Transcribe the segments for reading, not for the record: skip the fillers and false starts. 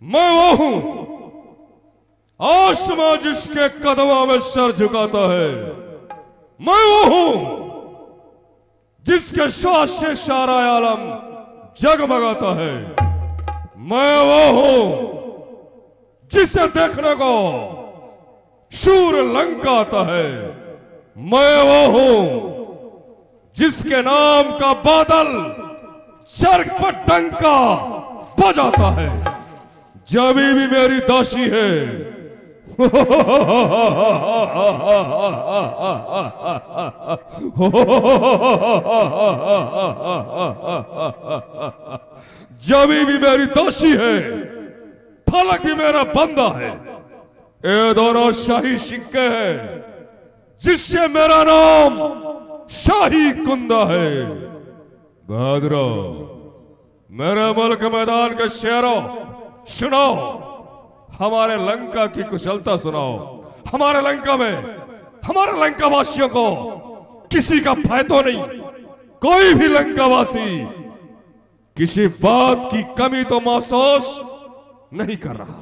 मैं वो हूं आसमां जिसके कदमों में सर झुकाता है। मैं वो हूं जिसके श्वास से सारा आलम जगमगाता है। मैं वो हूं जिसे देखने को सूर्य लंका आता है। मैं वो हूं जिसके नाम का बादल स्वर्ग पर डंका बजाता है। जब भी मेरी दासी है जब भी मेरी दासी है, फलक भी मेरा बंदा है। ये दोनों शाही सिक्के हैं जिससे मेरा नाम शाही कुंदा है। बहादुरो, मेरे मुल्क मैदान के शेरों, सुनाओ हमारे लंका की कुशलता सुनाओ। हमारे लंका में हमारे लंका वासियों को किसी का भय तो नहीं। कोई भी लंकावासी किसी बात की कमी तो महसूस नहीं कर रहा।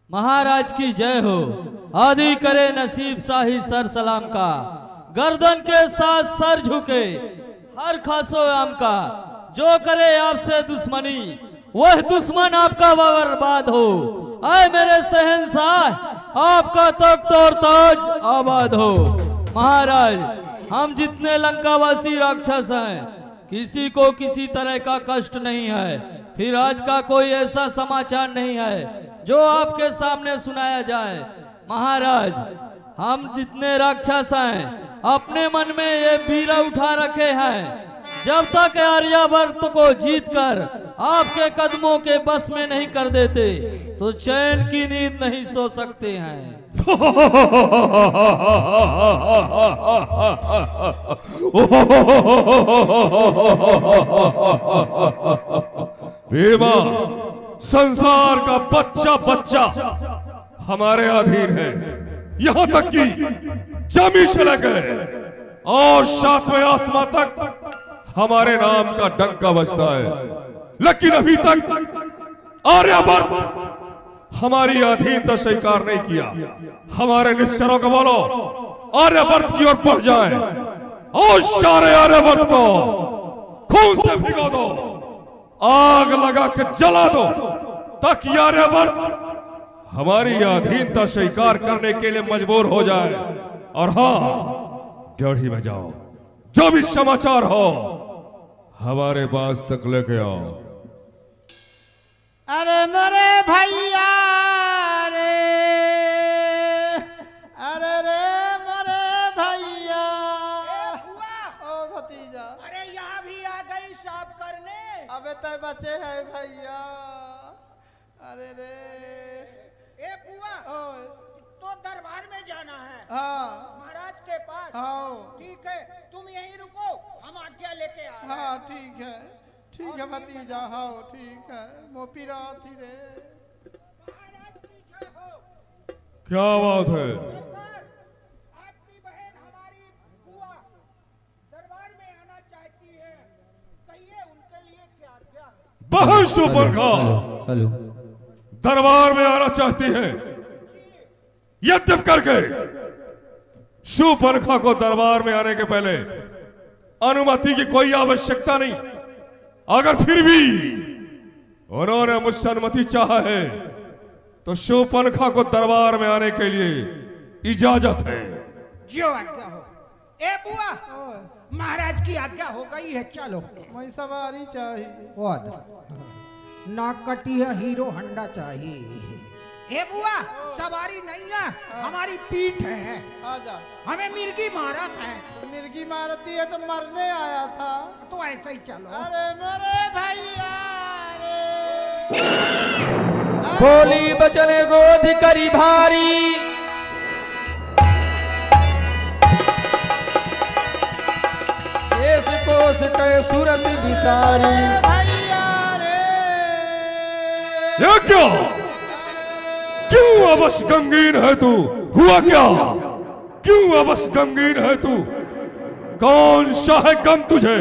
महाराज की जय हो। आदि करे नसीब शाही सर सलाम का, गर्दन के साथ सर झुके हर खासो आम का। जो करे आपसे दुश्मनी वह दुश्मन आपका बर्बाद हो। आए मेरे शहंशाह आपका तख्त और ताज आबाद हो। महाराज, हम जितने लंकावासी राक्षस हैं किसी को किसी तरह का कष्ट नहीं है। फिर आज का कोई ऐसा समाचार नहीं है जो आपके सामने सुनाया जाए। महाराज, हम जितने राक्षस हैं अपने मन में ये बीरा उठा रखे हैं, जब तक आर्यावर्त को जीतकर आपके कदमों के बस में नहीं कर देते तो चैन की नींद नहीं सो सकते हैं। भीमा, संसार का बच्चा बच्चा हमारे अधीन है। यहां तक कि जमी से लेकर और सातवें आसमां तक हमारे नाम का डंका बजता है। लेकिन अभी तक आर्यवर्त हमारी अधीनता स्वीकार नहीं किया। हमारे निश्चरों को बोलो आर्यवर्त की ओर बढ़ जाए और सारे आर्यवर्त को खून से भिगो दो, आग लगा के जला दो, ताकि आर्यवर्त हमारी अधीनता स्वीकार करने के लिए मजबूर हो जाए। और हाँ, ड्योढ़ी में जाओ, जो भी समाचार हो हमारे पास तक लेके आओ। अरे मेरे भैया रे, अरे रे मेरे भैया। ओ भतीजा, अरे यहाँ भी आ गई साफ करने। अबे तय बचे है भैया। अरे रे ए बुआ, तो दरबार में जाना है। हाँ महाराज के पास। हाँ ठीक है, तुम यहीं रुको, हम आज्ञा लेके आ रहे हैं। हाँ ठीक है, ठीक है भतीजा। हाँ ठीक है, मोपी रात ही रे। महाराज पीछे हो। क्या बात है? सरकार, आपकी बहन हमारी बुआ दरबार में आना चाहती है, कहिए उनके लिए क्या आज्ञा है। बहन सुपर्णखा हेलो, दरबार में आना चाहती है। यद्यप करके सुपर्णखा को दरबार में आने के पहले अनुमति की कोई आवश्यकता नहीं। अगर फिर भी उन्होंने मुझसे अनुमति चाहा है तो सुपर्णखा को दरबार में आने के लिए इजाजत है। जो आज्ञा हो। ए बुआ, महाराज की आज्ञा हो गई है, चलो। मैं सवारी चाहिए। ना कटी है, हीरो हंडा चाहिए। ए बुआ, सवारी नहीं है, हमारी पीठ है। आजा। हमें मिर्गी मारत है। मिर्गी मारती है तो मरने आया था। तो ऐसे ही चलो। अरे मेरे भैया रे। बोली बचन गोध करी भारी, देश कोश के सूरत विसारी। भैया रे। ये क्या? क्यों अबस गमगीन है तू? हुआ क्या? क्यों अबस गमगीन है तू? कौन सा है गम तुझे?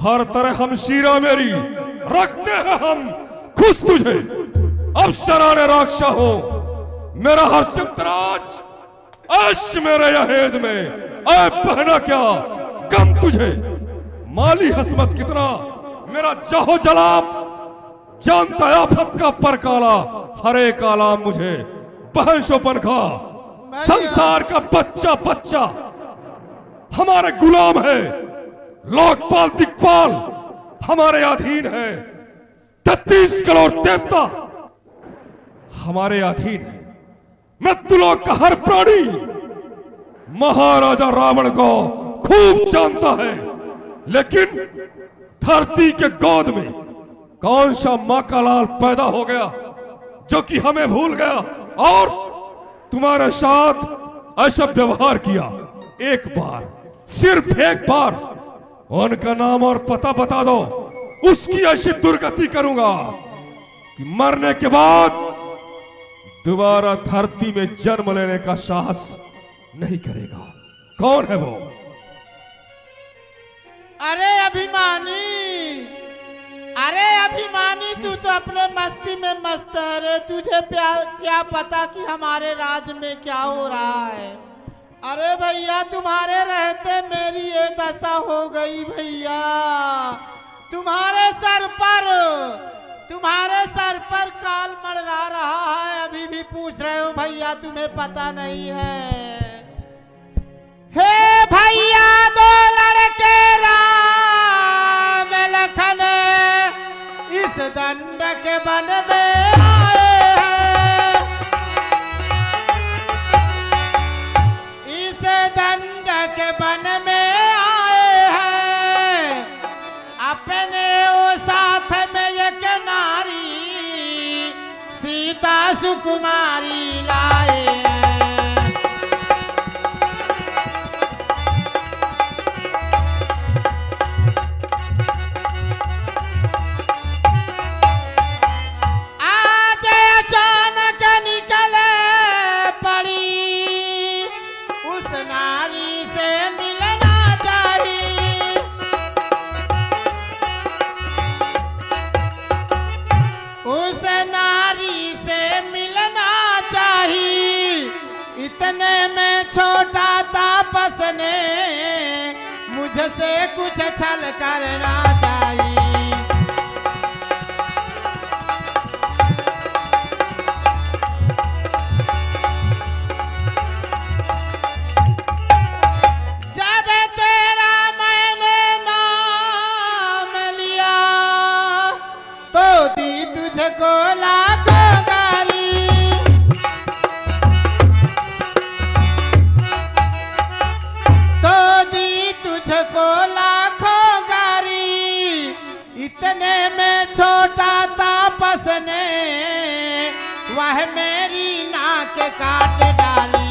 हर तरह हम शीरा मेरी रखते हैं हम खुश तुझे अब शराने राक्षा हो मेरा हर्षराज ऐश मेरे यहेद में ऐ पहना क्या गम तुझे माली हसमत कितना मेरा जाहो जलाब जानता आफत का परकाला हरे काला मुझे बहन शोपन खा संसार का बच्चा बच्चा हमारे गुलाम है लोकपाल दिक्पाल हमारे अधीन है 33 करोड़ देवता हमारे अधीन है मृत्युलोक का हर प्राणी महाराजा रावण को खूब जानता है लेकिन धरती के गोद में कौन सा मां का लाल पैदा हो गया जो कि हमें भूल गया और तुम्हारे साथ ऐसा व्यवहार किया एक बार सिर्फ एक बार उनका नाम और पता बता दो उसकी ऐसी दुर्गति करूंगा कि मरने के बाद दोबारा धरती में जन्म लेने का साहस नहीं करेगा कौन है वो अरे अभिमानी तू तो अपने मस्ती में मस्त है रे तुझे क्या पता कि हमारे राज्य में क्या हो रहा है। अरे भैया तुम्हारे रहते मेरी ये दशा हो गई भैया तुम्हारे सर पर काल मंडरा रहा है अभी भी पूछ रहे हो भैया तुम्हें पता नहीं है। हे भैया दो लड़के राम लखन इस दंड के वन में आए हैं इस दंड के वन में आए हैं अपने वो साथ में एक नारी सीता सुकुमारी लाए हैं। इतने में छोटा तापस ने मुझसे कुछ छल करना चाहिए। जब तेरा मैंने नाम लिया तो दी तुझको लाखों गाली तुझको लाखों गारी इतने में छोटा तापस ने वह मेरी नाक काट डाली।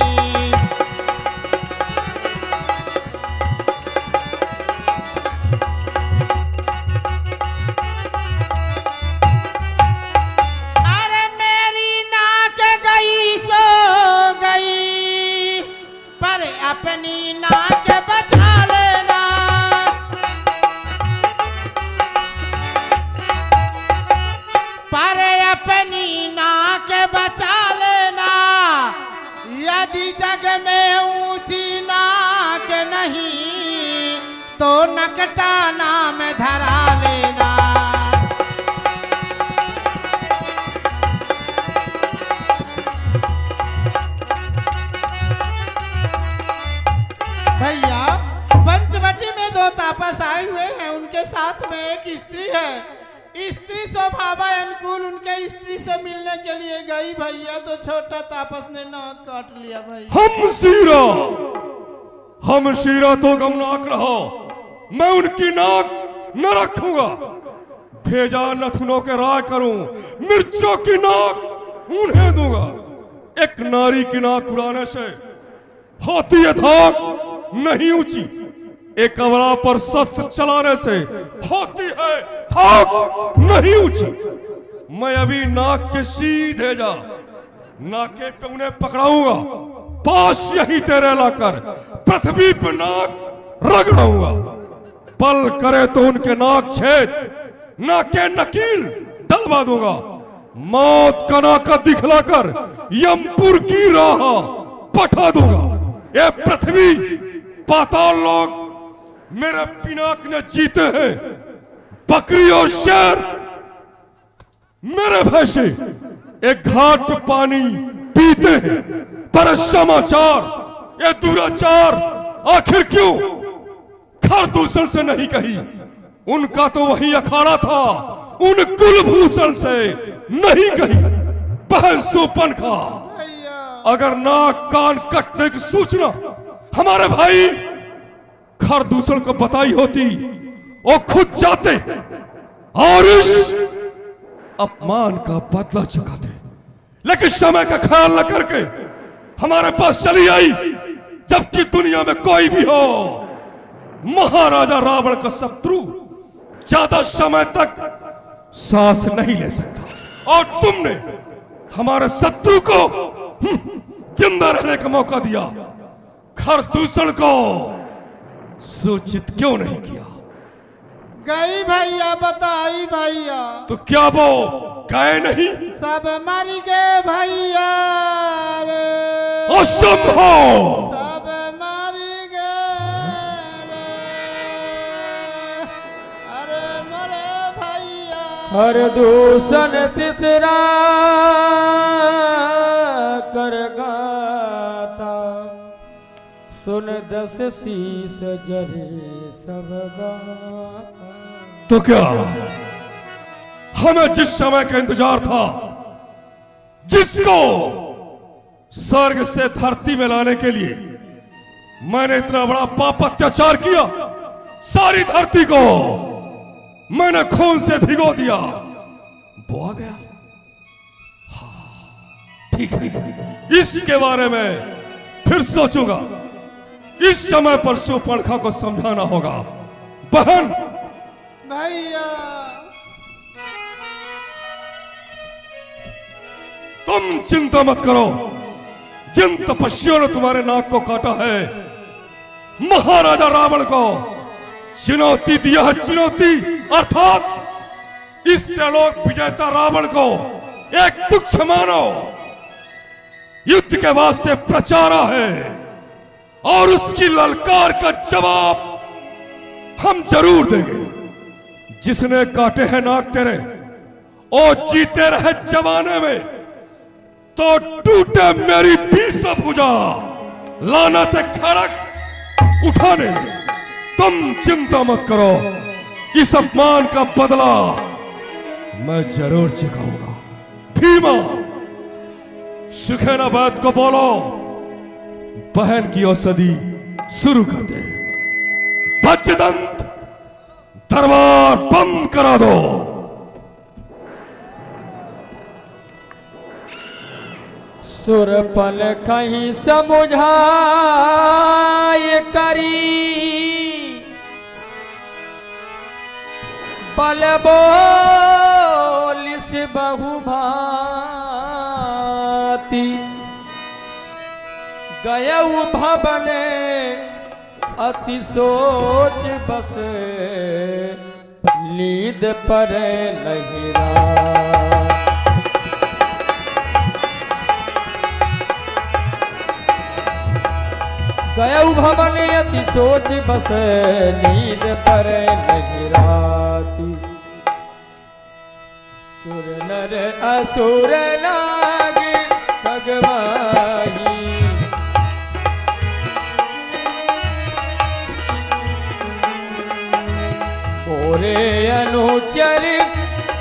अरे मेरी नाक गई सो गई पर अपनी नाक बचा अपनी नाक बचा लेना यदि जग में ऊंची नाक नहीं तो नकटा नाम धरा लेना। भैया पंचवटी में दो तापस आए हुए हैं उनके साथ में एक स्त्री है स्त्री स्वभाव अनुकूल उनके स्त्री से मिलने के लिए गई भैया तो छोटा तापस ने नाक काट लिया भैया। हम शीरा तो गमनाक रहो मैं उनकी नाक न रखूंगा भेजा नथुनों के राय करूं मिर्चों की नाक उन्हें दूंगा। एक नारी की नाक उड़ाने से होती है धाक नहीं ऊंची एक अवला पर शस्त्र चलाने से होती है थाक नहीं ऊंची। मैं अभी नाक के सीधे जा नाके पे उन्हें पकड़ाऊंगा पास यही तेरे लाकर पृथ्वी पर नाक रगड़ाऊंगा पल करे तो उनके नाक छेद नाके नकील डल दिखलवा दूंगा। मौत का नाका दिखलाकर यमपुर की राह पठा दूंगा। ये पृथ्वी पाताल लोग मेरे पिनाक ने जीते हैं। बकरी और शेर मेरे भैंसे एक घाट पे पानी पीते हैं, पर समाचार ये दुराचार आखिर क्यों खरदूषण से नहीं कही? उनका तो वही अखाड़ा था, उन कुलभूषण से नहीं कही। बहन सुपनखा, अगर नाक कान कटने की सूचना हमारे भाई खरदूषण को बताई होती, वो खुद जाते और इस अपमान का बदला चुकाते। लेकिन समय का ख्याल न करके हमारे पास चली आई, जबकि दुनिया में कोई भी हो महाराजा रावण का शत्रु ज्यादा समय तक सांस नहीं ले सकता। और तुमने हमारे शत्रु को जिंदा रहने का मौका दिया। खरदूषण को सूचित क्यों नहीं किया? गई भैया, बताई भैया। तो क्या वो गए नहीं? सब मर गए भैया रे, असंभव। सब मर गए रे, अरे मरे भैया। खरदूषण तीसरा कर गाता, सुन दस शीस जरे सब गाता। तो क्या हमें जिस समय का इंतजार था, जिसको स्वर्ग से धरती में लाने के लिए मैंने इतना बड़ा पाप अत्याचार किया, सारी धरती को मैंने खून से भिगो दिया, वो आ गया। हाँ, ठीक है, इसके बारे में फिर सोचूंगा। इस समय पर सुपर्णखा को समझाना होगा। बहन भैया, तुम चिंता मत करो। जिन तपस्वियों ने तुम्हारे नाक को काटा है, महाराजा रावण को चुनौती दिया है। चुनौती अर्थात इस त्रैलोक विजेता रावण को एक तुच्छ मानो, युद्ध के वास्ते प्रचारा है, और उसकी ललकार का जवाब हम जरूर देंगे। जिसने काटे हैं नाक तेरे, ओ जीते रहे जमाने में, तो टूटे मेरी 20 भुजा, लानत खड़क उठाने। तुम चिंता मत करो, इस अपमान का बदला मैं जरूर चुकाऊंगा। भीमा, सुखेना बात को बोलो, बहन की औषधि शुरू कर दे। वज्रदंत, दरबार बंद करा दो। सुरपन कहीं समुझाए करी, बल बोलिस बहुभांति। गयउ भवने अति सोच बस, नींद परे लहिरा। गयउ भवन अति सोच बस, नींद परे लहिराती। सुर नर असुर लागे भगवाही, मोरे अनुचर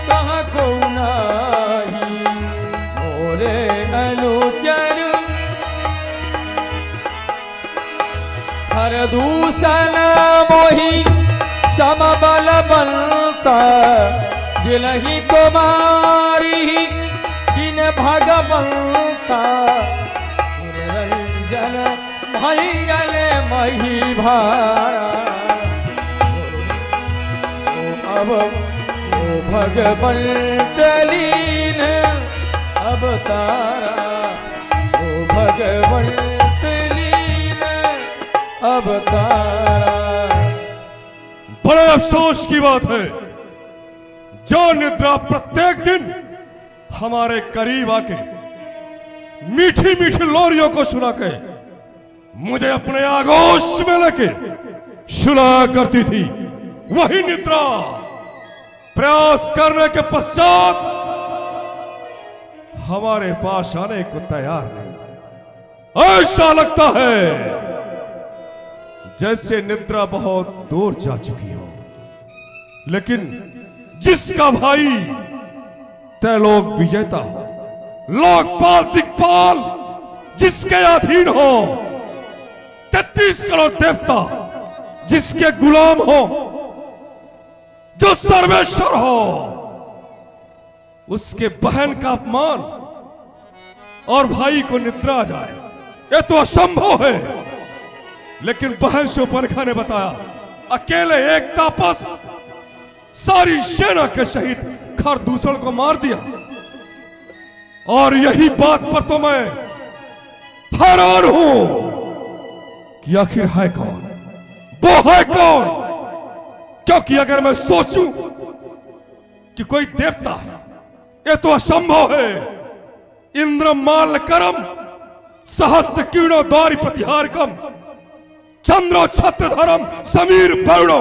कहाँ को नाही, मोरे अनुचर खरदूषण मोहि समबल बलता। जिलहि कुमारी जिन भगवंता, निरंजन भैयल मही भारा। अब ओ भगवंत लीन अवतारा, ओ भगवंत लीन अवतारा। बड़े अफसोस की बात है, जो निद्रा प्रत्येक दिन हमारे करीब आके मीठी मीठी लोरियों को सुना के मुझे अपने आगोश में लेके सुलाया करती थी, वही निद्रा प्रयास करने के पश्चात हमारे पास आने को तैयार नहीं। ऐसा लगता है जैसे निद्रा बहुत दूर जा चुकी हो, लेकिन जिसका भाई त्रैलोक विजेता हो, लोकपाल दिक्पाल जिसके अधीन हो, 33 करोड़ देवता जिसके गुलाम हो, जो सर्वेश्वर हो, उसके बहन का अपमान और भाई को निद्रा आ जाए, यह तो असंभव है। लेकिन बहन शूर्पणखा ने बताया, अकेले एक तापस सारी सेना के सहित खरदूषण को मार दिया। और यही बात पर तो मैं हैरान हूं कि आखिर है कौन, वो है कौन? क्योंकि अगर मैं सोचूं कि कोई देवता है, यह तो असंभव है। इंद्र माल करम सहस्त्र किरणों द्वारि प्रतिहारकम चंद्रो छत्रधरम समीर वरुणो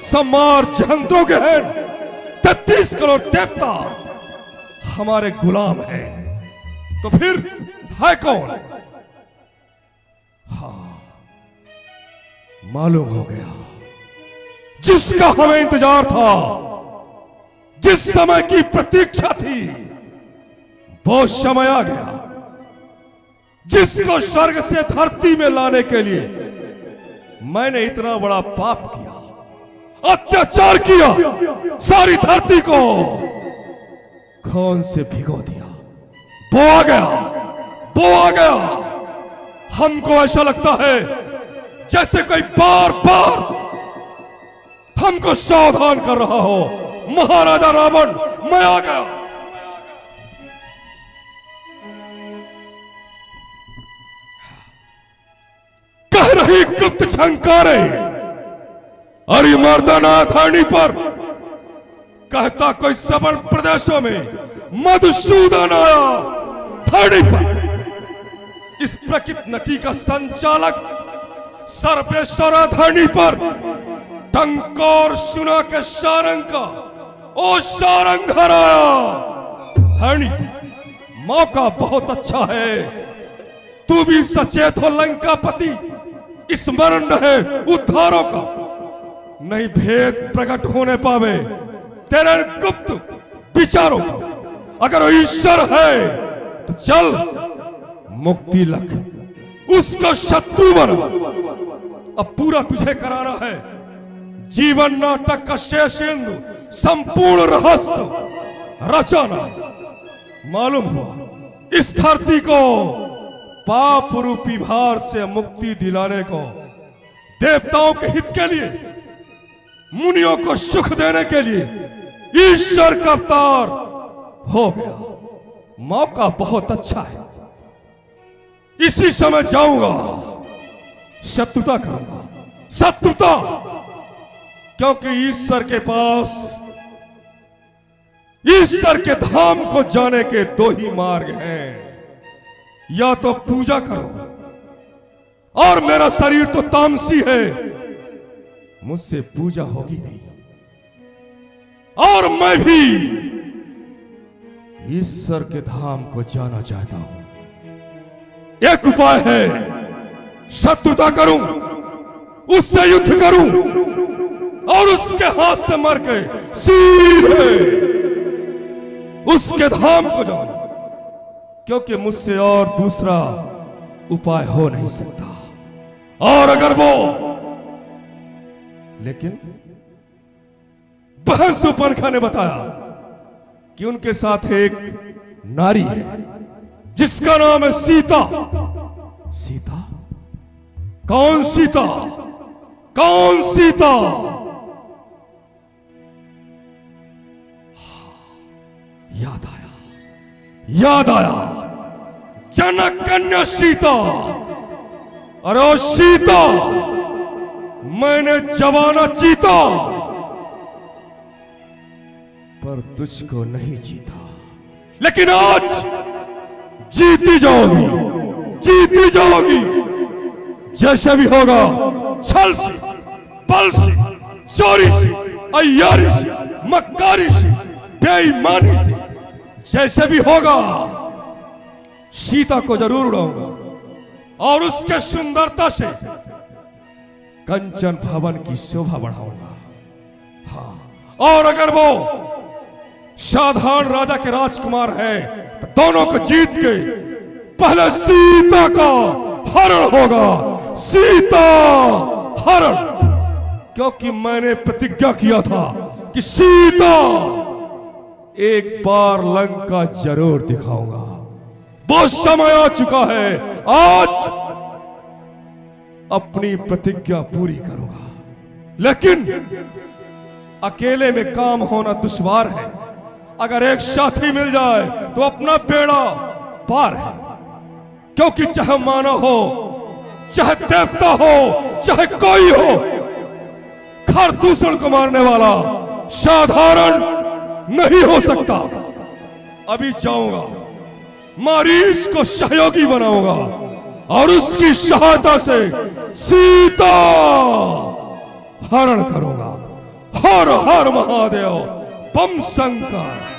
समार जहंत्रों के हैं 33 करोड़ देवता हमारे गुलाम हैं, तो फिर है कौन? हाँ, मालूम हो गया, जिसका हमें इंतजार था, जिस समय की प्रतीक्षा थी, वो समय आ गया। जिसको स्वर्ग से धरती में लाने के लिए मैंने इतना बड़ा पाप किया, अत्याचार किया, सारी धरती को खून से भिगो दिया, वो आ गया, वो आ गया। हमको ऐसा लगता है जैसे कोई बार बार हमको सावधान कर रहा हो, महाराजा रावण मैं आ गया। कह रही गुप्त झंकारे अरे मर्दानाथ आनी पर, कहता कोई श्रवण प्रदेशों में मधुसूदन आया धरणी पर। इस प्रकृत नटी का संचालक सर्वेश्वर धरणी पर टंकोर सुना के सारंग का ओ सारंग हराया। धरणी, मौका बहुत अच्छा है, तू भी सचेत हो लंकापति, स्मरण रहे उद्धारों का, नहीं भेद प्रकट होने पावे तेरे गुप्त विचारों का। अगर ईश्वर है तो चल मुक्ति लख, उसका शत्रु बन। अब पूरा तुझे कराना है जीवन नाटक का शेषेंद्र संपूर्ण रहस्य रचाना। मालूम हुआ इस धरती को पाप रूपी भार से मुक्ति दिलाने को, देवताओं के हित के लिए, मुनियों को सुख देने के लिए ईश्वर का अवतार हो गया। मौका बहुत अच्छा है, इसी समय जाऊंगा, शत्रुता करूंगा, शत्रुता। क्योंकि ईश्वर के पास, ईश्वर के धाम को जाने के दो ही मार्ग हैं, या तो पूजा करो, और मेरा शरीर तो तामसी है, मुझसे पूजा होगी नहीं, और मैं भी ईश्वर के धाम को जाना चाहता हूं। एक उपाय है, शत्रुता करूं, उससे युद्ध करूं, और उसके हाथ से मर के सीधे उसके धाम को जाऊं, क्योंकि मुझसे और दूसरा उपाय हो नहीं सकता। और अगर वो, लेकिन बहन शूर्पणखा ने बताया कि उनके साथ एक नारी है जिसका नाम है सीता। सीता? कौन सीता? कौन सीता? याद आया, याद आया, जनक कन्या सीता। अरे सीता, मैंने जवाना चीता, पर तुझको नहीं जीता, लेकिन आज जीती जाओगी, जीती जाओगी। जैसे भी होगा, छल से, बल से, चोरी से, अय्यारी से, मक्कारी से, बेईमानी से, जैसे भी होगा, सीता को जरूर उड़ाऊंगा और उसके सुंदरता से कंचन भवन की शोभा बढ़ाऊंगा। हाँ, और अगर वो साधारण राजा के राजकुमार है तो दोनों को जीत के पहले सीता का हरण होगा, सीता हरण। क्योंकि मैंने प्रतिज्ञा किया था कि सीता एक बार लंका जरूर दिखाऊंगा। वो समय आ चुका है, आज अपनी प्रतिज्ञा पूरी करूंगा। लेकिन अकेले में काम होना दुश्वार है, अगर एक साथी मिल जाए तो अपना बेड़ा पार है। क्योंकि चाहे मानव हो, चाहे देवता हो, चाहे कोई हो, घर दूसरों को मारने वाला साधारण नहीं हो सकता। अभी जाऊंगा, मारीच को सहयोगी बनाऊंगा और उसकी सहायता से सीता हरण करूंगा। हर हर महादेव, बम शंकर।